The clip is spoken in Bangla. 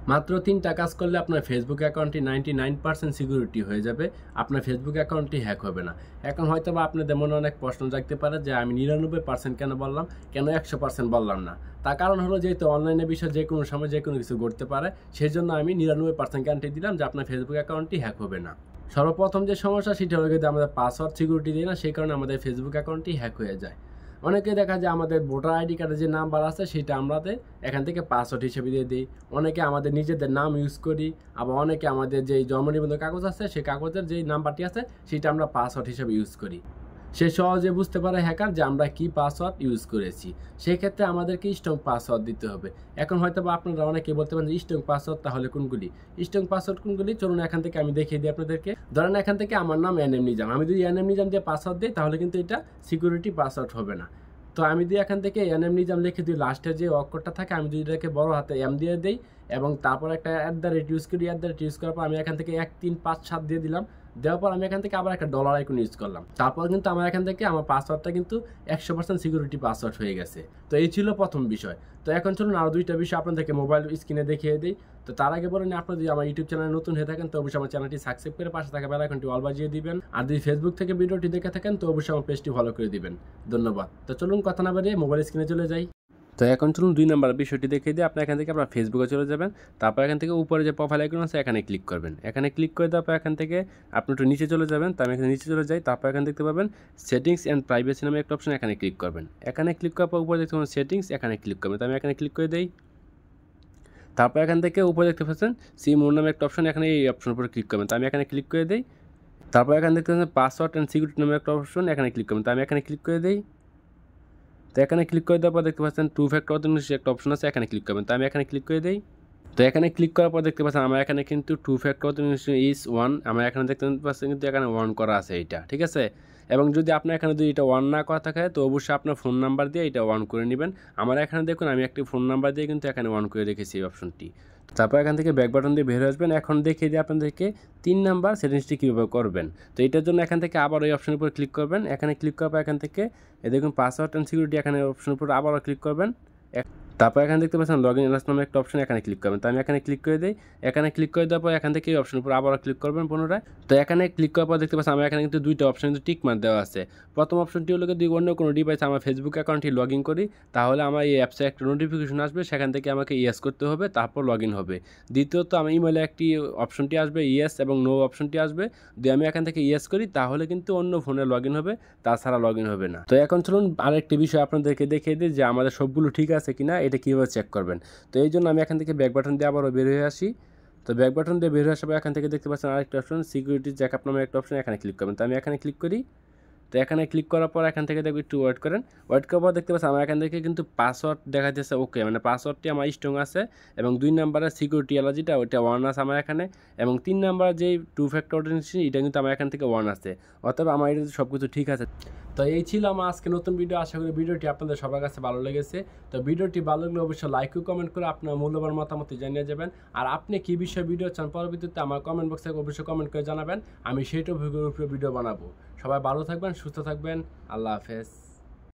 মাত্র ৩টা কাজ করলে আপনার ফেসবুক অ্যাকাউন্টটি 99% সিকিউরিটি হয়ে যাবে। আপনার ফেসবুক অ্যাকাউন্টটি হ্যাক হবে না। এখন হয়তোবা আপনাদের মনে অনেক প্রশ্ন জাগতে পারে যে আমি 99% কেন বললাম, কেন ১০০% বললাম না? তার কারণ হলো যেহেতু অনলাইনে বিষয়ে যেকোনো সময় যেকোনো কিছু ঘটতে পারে, সেজন্য আমি 99% গ্যারান্টি দিলাম যে আপনার ফেসবুক অ্যাকাউন্টটি হ্যাক হবে না। সর্বপ্রথম যে সমস্যা সেটা হলো যদি আমাদের পাসওয়ার্ড সিকিউরিটি দিই না, সেই কারণে আমাদের ফেসবুক অ্যাকাউন্টটি হ্যাক হয়ে যায়। অনেকে দেখা যায় আমাদের ভোটার আইডি কার্ডের যে নাম্বার আছে সেটা আমাদের এখান থেকে পাসওয়ার্ড হিসেবে দিয়ে দিই। অনেকে আমাদের নিজেদের নাম ইউজ করি, আবার অনেকে আমাদের যেই জন্ম নিবন্ধন কাগজ আছে সেই কাগজের যেই নাম্বারটি আছে সেটা আমরা পাসওয়ার্ড হিসেবে ইউজ করি। সে সহজে বুঝতে পারে হ্যাকার যে আমরা কি পাসওয়ার্ড ইউজ করেছি। সেক্ষেত্রে আমাদেরকে স্ট্রং পাসওয়ার্ড দিতে হবে। এখন হয়তো বা আপনারা অনেকে বলতে পারেন যে স্ট্রং পাসওয়ার্ড তাহলে কোনগুলি? স্ট্রং পাসওয়ার্ড কোনগুলি চলুন এখান থেকে আমি দেখিয়ে দিই আপনাদেরকে। ধরেন এখান থেকে আমার নাম এনএম নিজাম, আমি যদি এনএম নিজাম দিয়ে পাসওয়ার্ড দিই তাহলে কিন্তু এটা সিকিউরিটি পাসওয়ার্ড হবে না। তো আমি যদি এখান থেকে এনএম নিজাম লিখে দিই, লাস্টে যে অক্ষরটা থাকে আমি যদি এটাকে বড় হাতে এম দিয়ে দিই এবং তারপর একটা @ ইউজ করি, @ ইউজ করার পর আমি এখান থেকে 1 3 5 7 দিয়ে দিলাম। দেওয়ার পর আমি এখান থেকে আবার একটা ডলার আইকন ইউজ করলাম। তারপর কিন্তু আমার এখান থেকে আমার পাসওয়ার্ডটা কিন্তু 100% সিকিউরিটি পাসওয়ার্ড হয়ে গেছে। তো এই ছিল প্রথম বিষয়। তো এখন চলুন আরও 2টা বিষয় আপনাদেরকে মোবাইল স্ক্রিনে দেখিয়ে দিই। তো তার আগে বলেন, আপনি যদি আমার ইউটিউব চ্যানেলে নতুন হয়ে থাকেন তো অবশ্যই আমার চ্যানেলটি সাবস্ক্রাইব করে পাশে থাকা বেল আইকনটি অল বাজিয়ে দিবেন। আর যদি ফেসবুক থেকে ভিডিওটি দেখে থাকেন তো অবশ্যই আমার পেজটি ফলো করে দিবেন। ধন্যবাদ। তো চলুন কথা না বাড়িয়ে মোবাইল স্ক্রিনে চলে যাই। তো এখন চলুন 2 নাম্বার বিষয়টি দেখিয়ে দিই। আপনি এখান থেকে আপনার ফেসবুকে চলে যাবেন। তারপর এখান থেকে উপরে যে প্রোফাইল আইকন আছে এখানে ক্লিক করবেন। এখানে ক্লিক করে দেওয়ার পর এখান থেকে আপনি একটু নিচে চলে যাবেন। তো আমি এখানে নিচে চলে যাই। তারপর এখানে দেখতে পাবেন সেটিংস অ্যান্ড প্রাইভেসি নামে একটা অপশন, এখানে ক্লিক করবেন। এখানে ক্লিক করার পর উপরে দেখতে পাবেন সেটিংস, এখানে ক্লিক করবেন। তো আমি এখানে ক্লিক করে দেই। তারপর এখান থেকে উপরে দেখতে পাচ্ছেন সি মোর নামে একটা অপশন, এখানে এই অপশনের উপরে ক্লিক করবেন। তো আমি এখানে ক্লিক করে দেই। তারপর এখানে দেখতে পাচ্ছেন পাসওয়ার্ড অ্যান্ড সিকিউরিটি নামে একটা অপশন, এখানে ক্লিক করবেন। তো আমি এখানে ক্লিক করে দেই। তো এখানে ক্লিক করে দেওয়ার পর দেখতে পাচ্ছেন টু ফ্যাক্টর অথেন্টিকেশন একটা অপশন আছে, এখানে ক্লিক করবেন। তো আমি এখানে ক্লিক করে দেই। তো এখানে ক্লিক করার পর দেখতে পাচ্ছেন আমার এখানে কিন্তু টু ফ্যাক্টর অথেন্টিকেশন ইজ 1, আমরা এখানে দেখতে পাচ্ছেন কিন্তু এখানে 1 করা আছে এইটা, ঠিক আছে? এবং যদি আপনার এখানে যদি এটা 1 না করা থাকে তো অবশ্যই আপনার ফোন নাম্বার দিয়ে এটা 1 করে নেবেন। আমার এখানে দেখুন আমি একটি ফোন নাম্বার দিয়ে কিন্তু এখানে 1 করে রেখেছি এই অপশনটি। তারপর এখান থেকে ব্যাক বাটন দিয়ে বের হয়ে আসবেন। এখন দেখিয়ে দিই আপনাদেরকে 3 নাম্বার সেটিংসটি কীভাবে করবেন। তো এটার জন্য এখান থেকে আবার এই অপশনের উপর ক্লিক করবেন। এখানে ক্লিক করার পর এখান থেকে দেখুন পাসওয়ার্ড অ্যান্ড সিকিউরিটি, এখানে অপশনের উপর আবারও ক্লিক করবেন। তারপর এখানে দেখতে পাচ্ছেন লগইন এলাস নামে একটা অপশন, এখানে ক্লিক করবেন। তো আমি এখানে ক্লিক করে দিই। এখানে ক্লিক করে দেওয়ার পর এখান থেকে এই অপশনের উপর আবারও ক্লিক করবেন পুনরায়। তো এখানে ক্লিক করার পর দেখতে পাচ্ছেন আমার এখানে কিন্তু 2টা অপশন কিন্তু টিক মার্ক দেওয়া আছে। প্রথম অপশনটি হলো যদি অন্য কোনো ডিভাইসে আমার ফেসবুক অ্যাকাউন্টটি লগ ইন করি তাহলে আমার এই অ্যাপসে একটা নোটিফিকেশন আসবে, সেখান থেকে আমাকে ইয়েস করতে হবে, তারপর লগ ইন হবে। দ্বিতীয়ত আমার ইমেলে একটি অপশনটি আসবে ইয়েস এবং নো অপশনটি আসবে। যদি আমি এখান থেকে ইয়েস করি তাহলে কিন্তু অন্য ফোনে লগ ইন হবে, তাছাড়া লগ ইন হবে না। তো এখন চলুন আরেকটি বিষয় আপনাদেরকে দেখিয়ে দিই যে আমাদের সবগুলো ঠিক আছে কিনা এটা কীভাবে চেক করবেন। তো এই জন্য আমি এখান থেকে ব্যাক বাটন দিয়ে আবারও বের হয়ে আসি। তো ব্যাক বাটন দিয়ে বের হয়ে আসার পর এখান থেকে দেখতে পাচ্ছেন আরেকটা অপশন সিকিউরিটি চ্যাকআপ নামে একটা অপশন, এখানে ক্লিক করবেন। তো আমি এখানে ক্লিক করি। তো এখানে ক্লিক করার পর এখান থেকে দেখবেন একটু ওয়েট করেন। ওয়েট করার পর দেখতে পাচ্ছেন আমার এখান থেকে কিন্তু পাসওয়ার্ড দেখা যাচ্ছে ওকে, মানে পাসওয়ার্ডটি আমার স্ট্রং আছে এবং 2 নাম্বারের সিকিউরিটি অ্যালার্জিটা ওইটা 1 আছে আমার এখানে, এবং 3 নাম্বার যেই টু ফ্যাক্টর অথেন্টিকেশন এটা কিন্তু আমার এখান থেকে 1 আছে, অতএব আমার এটা সব কিছু ঠিক আছে। তো এই ছিল আমার আজকে নতুন ভিডিও। আশা করি ভিডিওটি আপনাদের সবার কাছে ভালো লেগেছে। তো ভিডিওটি ভালো লাগলে অবশ্যই লাইক ও কমেন্ট করে আপনার মূল্যবান মতামত জানিয়ে যাবেন। আর আপনি কী বিষয়ে ভিডিও চান পরবর্তীতে আমার কমেন্ট বক্সে অবশ্যই কমেন্ট করে জানাবেন, আমি সেই টপিকের উপরে ভিডিও বানাবো। সবাই ভালো থাকবেন, সুস্থ থাকবেন, আল্লাহ হাফেজ।